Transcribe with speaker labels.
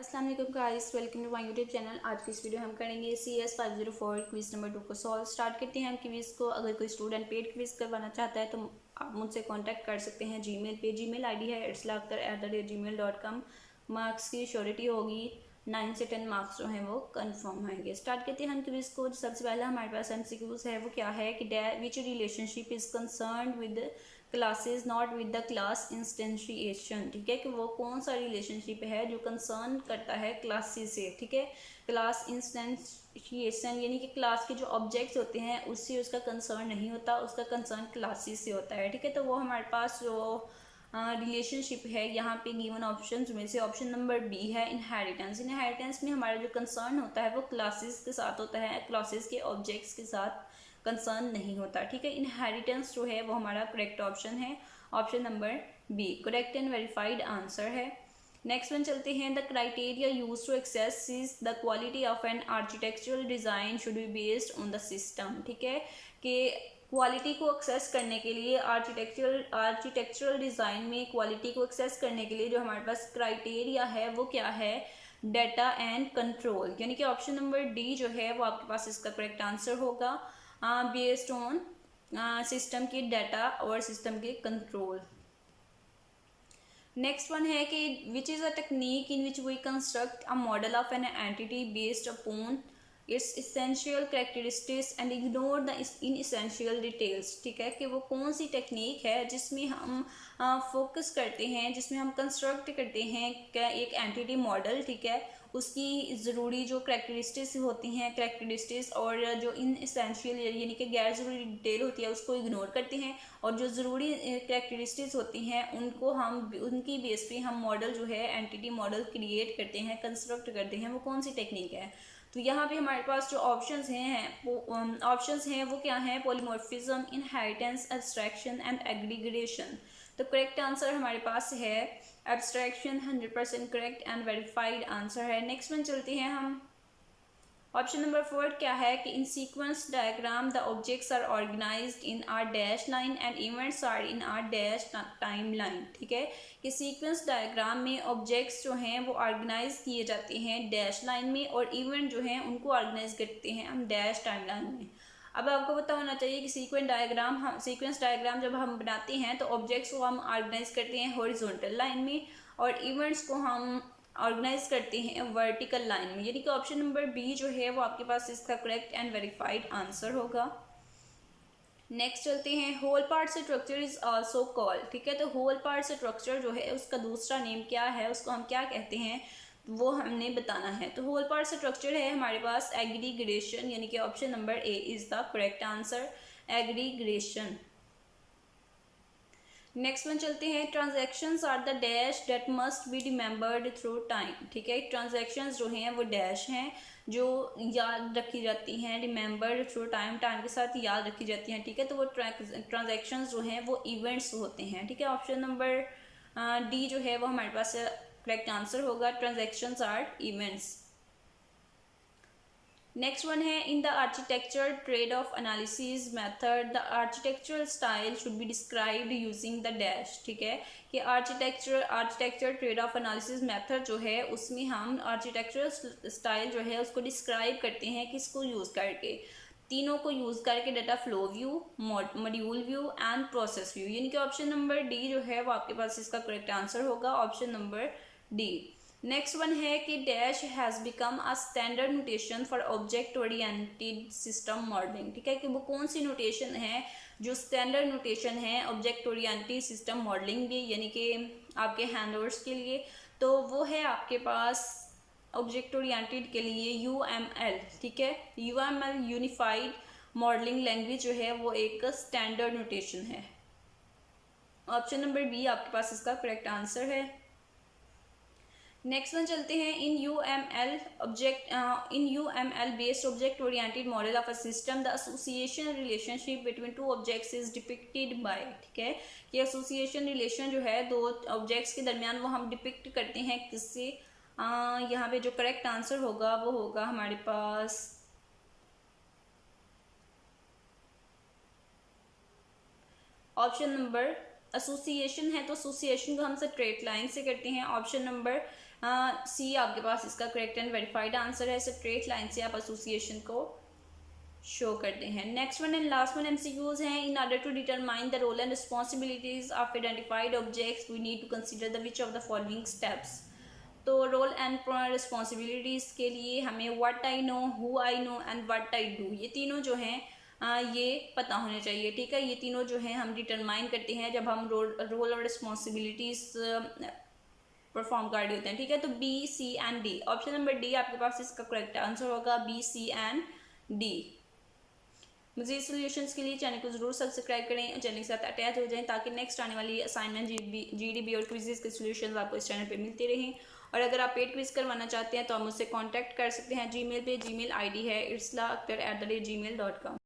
Speaker 1: अस्सलाम वालेकुम guys, welcome to my YouTube channel. आज की इस वीडियो हम करेंगे CS 504 क्विज़ नंबर 2 को सॉल्व। स्टार्ट करते हैं हम क्विज़ को। अगर कोई स्टूडेंट पेड क्विज़ करवाना चाहता है तो आप मुझसे कांटेक्ट कर सकते हैं जीमेल पे। जीमेल आईडी है irsalakhtar@gmail.com। मार्क्स की श्योरिटी होगी, 9 से 10 मार्क्स जो हैं वो कंफर्म होंगे। स्टार्ट करते हैं हम क्विज़ को। सबसे पहले हमारे पास MCQs है, वो क्या है कि which relationship is concern with classes not with the class instantiation. ठीक है, कि वो कौन सा रिलेशनशिप है जो कंसर्न करता है क्लासेस से। ठीक है, क्लास इंस्टेंशिएशन यानी कि क्लास के जो ऑब्जेक्ट्स होते हैं उससे उसका कंसर्न नहीं होता, उसका कंसर्न क्लासेस से होता है। ठीक है, तो वो हमारे पास जो रिलेशनशिप है यहाँ पे गिवन ऑप्शंस में से ऑप्शन नंबर बी है इनहेरिटेंस। इनहेरिटेंस में हमारा जो कंसर्न होता है वो क्लासेस के साथ होता है, क्लासेस के ऑब्जेक्ट्स के साथ कंसर्न नहीं होता। ठीक है, इनहेरिटेंस जो है वो हमारा करेक्ट ऑप्शन है, option number B correct and verified answer है। नेक्स्ट वन चलते हैं। The criteria use to access the quality of an architectural design should be based on the system. ठीक है, कि क्वालिटी को एक्सेस करने के लिए आर्किटेक्चरल डिज़ाइन में क्वालिटी को एक्सेस करने के लिए जो हमारे पास क्राइटेरिया है वो क्या है, डाटा एंड कंट्रोल। यानी कि ऑप्शन नंबर डी जो है वो आपके पास इसका करेक्ट आंसर होगा, बेस्ड ऑन सिस्टम की डाटा और सिस्टम के कंट्रोल। नेक्स्ट वन है कि which is a technique in which we construct a model of an entity based upon its essential characteristics and ignore the inessential details. ठीक है, कि वो कौन सी टेक्निक है जिसमें हम फोकस करते हैं, जिसमें हम कंस्ट्रक्ट करते हैं क्या एक एंटिटी मॉडल। ठीक है, उसकी ज़रूरी जो करेक्टरिस्टिक्स होती हैं, करेक्टरिस्टिक्स और जो इन इसेंशियल यानी कि गैर ज़रूरी डिटेल होती है उसको इग्नोर करते हैं, और जो ज़रूरी करेक्टरिस्टिक्स होती हैं उनको हम उनकी बेस पे हम मॉडल जो है एंटिटी मॉडल क्रिएट करते हैं, कंस्ट्रक्ट करते हैं। वो कौन सी टेक्निक है? तो यहाँ पे हमारे पास जो ऑप्शंस हैं वो क्या हैं, polymorphism, inheritance, abstraction and aggregation. तो करेक्ट आंसर हमारे पास है abstraction, 100% correct and verified answer है। नेक्स्ट वन चलते हैं हम। ऑप्शन नंबर 4 क्या है कि in sequence diagram the objects are organised in are dash line and events are in are dash time line. ठीक है, कि सीक्वेंस डायग्राम में ऑब्जेक्ट्स जो हैं वो ऑर्गेनाइज किए जाते हैं डैश लाइन में, और इवेंट जो हैं उनको ऑर्गेनाइज करते हैं हम डैश टाइम लाइन में। अब आपको पता होना चाहिए कि सीक्वेंस डायग्राम जब हम बनाते हैं तो ऑब्जेक्ट्स को हम ऑर्गेनाइज करते हैं हॉरिजॉन्टल लाइन में, और इवेंट्स को हम ऑर्गेनाइज करते हैं वर्टिकल लाइन में। यानी कि ऑप्शन नंबर बी जो है वो आपके पास इसका करेक्ट एंड वेरीफाइड आंसर होगा। नेक्स्ट चलते हैं। Whole part structure is also called. ठीक है, तो होल पार्ट स्ट्रक्चर जो है उसका दूसरा नेम क्या है, उसको हम क्या कहते हैं, वो हमने बताना है। तो होल पार्ट स्ट्रक्चर है हमारे पास एग्रीगेशन, यानी कि option number A is the correct answer, aggregation. Next one चलते हैं। Transactions are the dash date must be remembered through time. ठीक है, ट्रांजैक्शंस जो हैं वो डैश हैं जो याद रखी जाती हैं, रिमेंबर्ड थ्रू टाइम, टाइम के साथ याद रखी जाती हैं। ठीक है, तो वो ट्रांजैक्शंस जो हैं वो इवेंट्स होते हैं। ठीक है, ऑप्शन नंबर डी जो है वो हमारे पास करेक्ट आंसर होगा, transactions are events. Next one है। In the architecture trade off analysis method the architectural style should be described using the dash. ठीक है, कि architecture trade off analysis method जो है उसमें हम आर्किटेक्चरल स्टाइल जो है उसको डिस्क्राइब करते हैं किसको यूज़ करके, तीनों को यूज़ करके, data flow view, module view and process view. यानी कि ऑप्शन नंबर डी जो है वो आपके पास इसका करेक्ट आंसर होगा, option number D. Next one है कि dash has become a standard notation for object oriented system modelling. ठीक है, कि वो कौन सी नोटेशन है जो स्टैंडर्ड नोटेशन है ऑब्जेक्ट ओरिएंटेड सिस्टम मॉडलिंग भी, यानी कि आपके हैंडवर्ड्स के लिए। तो वो है आपके पास ऑब्जेक्ट ओरिएंटेड के लिए UML। ठीक है, UML यूनिफाइड मॉडलिंग लैंग्वेज जो है वो एक स्टैंडर्ड नोटेशन है। ऑप्शन नंबर बी आपके पास इसका करेक्ट आंसर है। नेक्स्ट वन चलते हैं। इन UML based object oriented model of a system the association relationship between two objects is depicted bye. ठीक है, कि एसोसिएशन रिलेशन जो है दो ऑब्जेक्ट्स के दरमियान वो हम डिपिक्ट करते हैं किससे। यहाँ पे जो करेक्ट आंसर होगा वो होगा हमारे पास ऑप्शन नंबर एसोसिएशन है, तो एसोसिएशन को हम स्ट्रेट लाइन से करते हैं। ऑप्शन नंबर सी आपके पास इसका करेक्ट एंड वेरीफाइड आंसर है। स्ट्रेट लाइन से आप एसोसिएशन को शो करते हैं। Next one and last one MCQs हैं। In order to determine the role and responsibilities of identified objects we need to consider the which of the following steps. तो role and responsibilities के लिए हमें what I know, who I know and what I do, ये तीनों जो हैं ये पता होने चाहिए। ठीक है, ये तीनों जो हैं हम डिटरमाइन करते हैं जब हम रोल और रिस्पॉन्सिबिलिटीज परफॉर्म कर रहे होते हैं। ठीक है, तो B, C and D, option number D आपके पास इसका करेक्ट आंसर होगा, बी, सी एंड डी। मज़ीद सॉल्यूशंस के लिए चैनल को ज़रूर सब्सक्राइब करें, चैनल के साथ अटैच हो जाएं ताकि नेक्स्ट आने वाली असाइनमेंट, जीडीबी और क्विज़ के सॉल्यूशंस आपको इस चैनल पे मिलते रहें। और अगर आप पेड क्विज़ करवाना चाहते हैं तो आप मुझसे कांटेक्ट कर सकते हैं जीमेल पे। जीमेल आईडी है irsla@gmail.com।